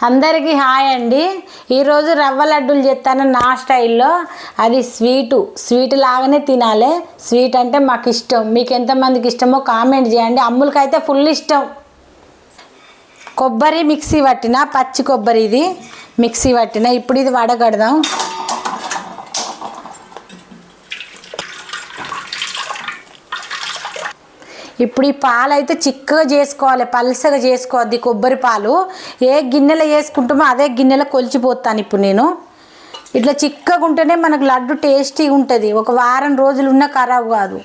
అందరికీ హాయ్ అండి. ఈరోజు రవ్వ లడ్డూలు చేస్తాను నా స్టైల్లో. అది స్వీట్ లాగానే తినాలి. స్వీట్ అంటే మాకు ఇష్టం. మీకు ఎంతమందికి ఇష్టమో కామెంట్ చేయండి. అమ్ములకైతే ఫుల్ ఇష్టం. కొబ్బరి మిక్సీ పట్టిన, పచ్చి కొబ్బరి ఇది మిక్సీ పట్టిన. ఇప్పుడు ఇది వడగడదాం. ఇప్పుడు ఈ పాలు అయితే చిక్కగా చేసుకోవాలి, పల్సగా చేసుకోవద్ది. కొబ్బరి పాలు ఏ గిన్నెలో వేసుకుంటామో అదే గిన్నెలో కొలిచిపోతాను. ఇప్పుడు నేను ఇట్లా చిక్కగా ఉంటేనే మనకు లడ్డు టేస్టీగా ఉంటుంది. ఒక వారం రోజులు ఉన్నా ఖరాబ్ కాదు.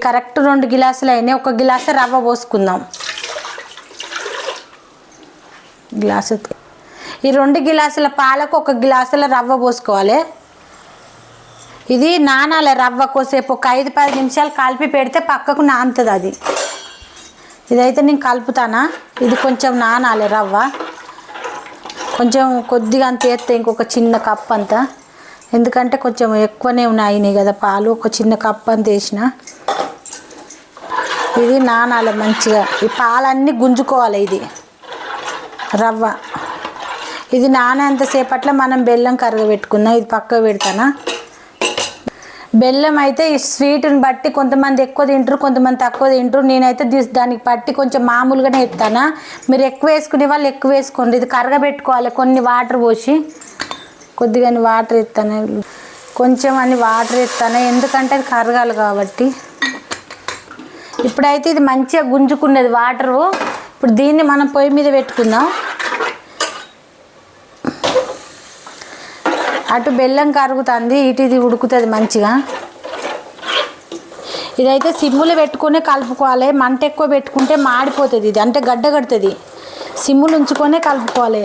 కరెక్ట్ 2 గ్లాసులు అయినాయి. 1 గ్లాసు రవ్వ పోసుకుందాం. ఈ 2 గ్లాసుల పాలకు 1 గ్లాసుల రవ్వ పోసుకోవాలి. ఇది నానాలి రవ్వ కోసేపు. ఒక 5-10 నిమిషాలు కలిపి పెడితే పక్కకు నానుతుంది అది. ఇదైతే నేను కలుపుతానా. ఇది కొంచెం నానాలి రవ్వ. కొంచెం కొద్దిగా అంత వేస్తే ఇంకొక చిన్న కప్ అంతా, ఎందుకంటే కొంచెం ఎక్కువనే ఉన్నాయి కదా పాలు. ఒక చిన్న కప్ అంత వేసిన. ఇది నానాలి మంచిగా. ఈ పాలన్నీ గుంజుకోవాలి. ఇది రవ్వ ఇది నానేంతసేపట్లో మనం బెల్లం కరగబెట్టుకుందాం. ఇది పక్కకు పెడతానా. బెల్లం అయితే ఈ స్వీట్ని బట్టి కొంతమంది ఎక్కువ తింటారు, కొంతమంది తక్కువ తింటారు. నేనైతే దానికి బట్టి కొంచెం మామూలుగానే ఎత్తానా. మీరు ఎక్కువ వేసుకునే వాళ్ళు ఎక్కువ వేసుకోండి. ఇది కరగబెట్టుకోవాలి. కొన్ని వాటర్ పోసి కొద్దిగా వాటర్ ఎత్తాను, కొంచెం అని వాటర్ ఎత్తాను, ఎందుకంటే అది కరగాలి కాబట్టి. ఇప్పుడైతే ఇది మంచిగా గుంజుకున్నది వాటరు. ఇప్పుడు దీన్ని మనం పొయ్యి మీద పెట్టుకుందాం. అటు బెల్లం కరుగుతుంది, ఇటు ఇది ఉడుకుతుంది మంచిగా. ఇదైతే సిమ్ములు పెట్టుకొని కలుపుకోవాలి. మంట ఎక్కువ పెట్టుకుంటే మాడిపోతుంది. ఇది అంటే గడ్డ కడుతుంది. సిమ్ములు ఉంచుకొనే కలుపుకోవాలి.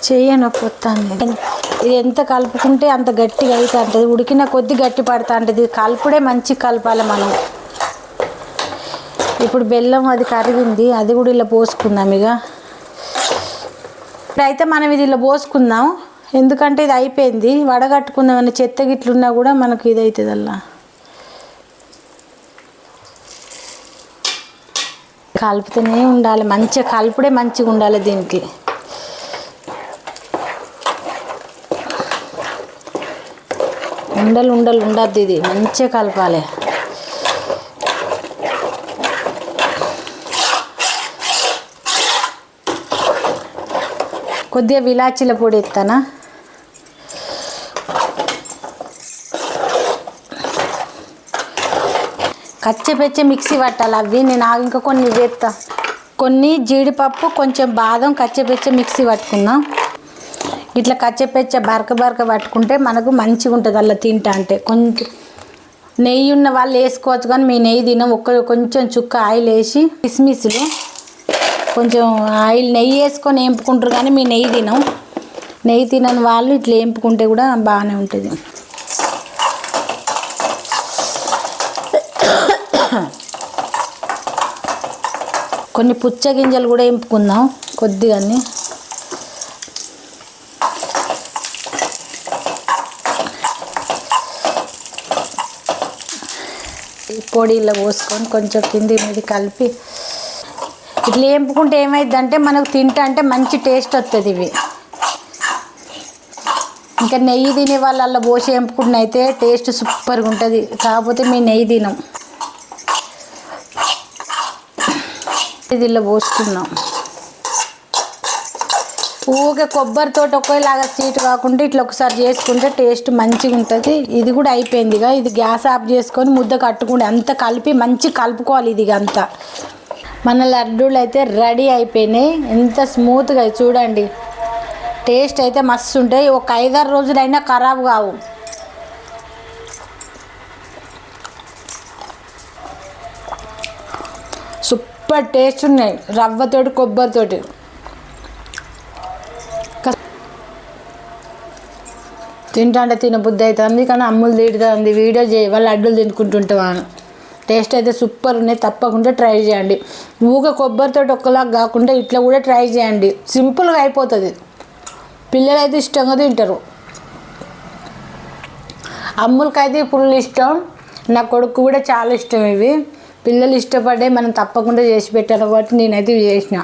చెయ్యను పొత్తాన్ని. ఇది ఎంత కలుపుకుంటే అంత గట్టిగా అయితే ఉంటుంది. ఉడికిన కొద్ది గట్టి పడుతూ ఉంటుంది. కలుపుడే మంచిగా కలపాలి మనం. ఇప్పుడు బెల్లం అది కరిగింది, అది కూడా ఇలా పోసుకుందాం. ఇక ఇప్పుడైతే మనం ఇది ఇలా పోసుకుందాం, ఎందుకంటే ఇది అయిపోయింది. వడగట్టుకుందాం అని చెత్త గిట్లున్నా కూడా మనకు ఇది అవుతుంది. అలా కలుపుతూనే ఉండాలి. మంచిగా కలుపుడే మంచిగా ఉండాలి. దీనికి ఉండలు ఉండద్దు. ఇది మంచిగా కలపాలి. కొద్దిగా విలాచీల పొడి ఎత్తానా. కచ్చెపెచ్చే మిక్సీ పట్టాలి అవి. నేను ఇంకా కొన్ని వేస్తా. కొన్ని జీడిపప్పు, కొంచెం బాదం కచ్చెపెచ్చే మిక్సీ పట్టుకుందాం. ఇట్లా కచ్చెపెచ్చ బరక పట్టుకుంటే మనకు మంచిగా ఉంటుంది. అలా తింటా అంటే కొంచెం నెయ్యి ఉన్న వాళ్ళు వేసుకోవచ్చు, కానీ మీ నెయ్యి తినం. కొంచెం చుక్క ఆయిల్ వేసి కిస్మిస్లు కొంచెం ఆయిల్ నెయ్యి వేసుకొని వేపుకుంటారు, కానీ మీ నెయ్యి తినం. నెయ్యి తినని వాళ్ళు ఇట్లా వేపుకుంటే కూడా బాగానే ఉంటుంది. కొన్ని పుచ్చ గింజలు కూడా వేపుకుందాం కొద్దిగా. ఈ పొడి ఇలా పోసుకొని కొంచెం కింది మీద కలిపి ఇట్లా వేపుకుంటే ఏమైందంటే మనకు తింటా అంటే మంచి టేస్ట్ వస్తుంది. ఇవి ఇంకా నెయ్యి తినే వాళ్ళు అలా పోసి వేపుకుంటే అయితే టేస్ట్ సూపర్గా ఉంటుంది. కాకపోతే మీ నెయ్యి తినం. ఇది ఇలా పోసుకున్నాం. ఊరికే కొబ్బరితో ఒకేలాగా స్వీట్ కాకుండా ఇట్లా ఒకసారి చేసుకుంటే టేస్ట్ మంచిగా ఉంటుంది. ఇది కూడా అయిపోయిందిగా. ఇది గ్యాస్ ఆఫ్ చేసుకొని ముద్ద కట్టుకుంటే అంతా కలిపి మంచి కలుపుకోవాలి. ఇది అంతా మన లడ్డూలు అయితే రెడీ అయిపోయినాయి. ఎంత స్మూత్గా చూడండి. టేస్ట్ అయితే మస్తు ఉంటాయి. ఒక 5-6 రోజులైనా ఖరాబ్ కావు. సూపర్ టేస్ట్ ఉన్నాయి. రవ్వతోటి కొబ్బరితోటి తింటా అంటే తినబుద్ధి అవుతుంది, కానీ అమ్ములు తిడుతుంది వీడియో చేయి వాళ్ళు లడ్డూలు తినుకుంటుంటావాను. టేస్ట్ అయితే సూపర్ ఉన్నాయి. తప్పకుండా ట్రై చేయండి. ఊగా కొబ్బరితో ఒక్కలాగా కాకుండా ఇట్లా కూడా ట్రై చేయండి. సింపుల్గా అయిపోతుంది. పిల్లలు అయితే ఇష్టంగా తింటారు. అమ్ములకైతే ఫుల్ ఇష్టం. నా కొడుకు కూడా చాలా ఇష్టం ఇవి. పిల్లలు ఇష్టపడే మనం తప్పకుండా చేసి పెట్టాలి కాబట్టి నేనైతే ఇవి చేసిన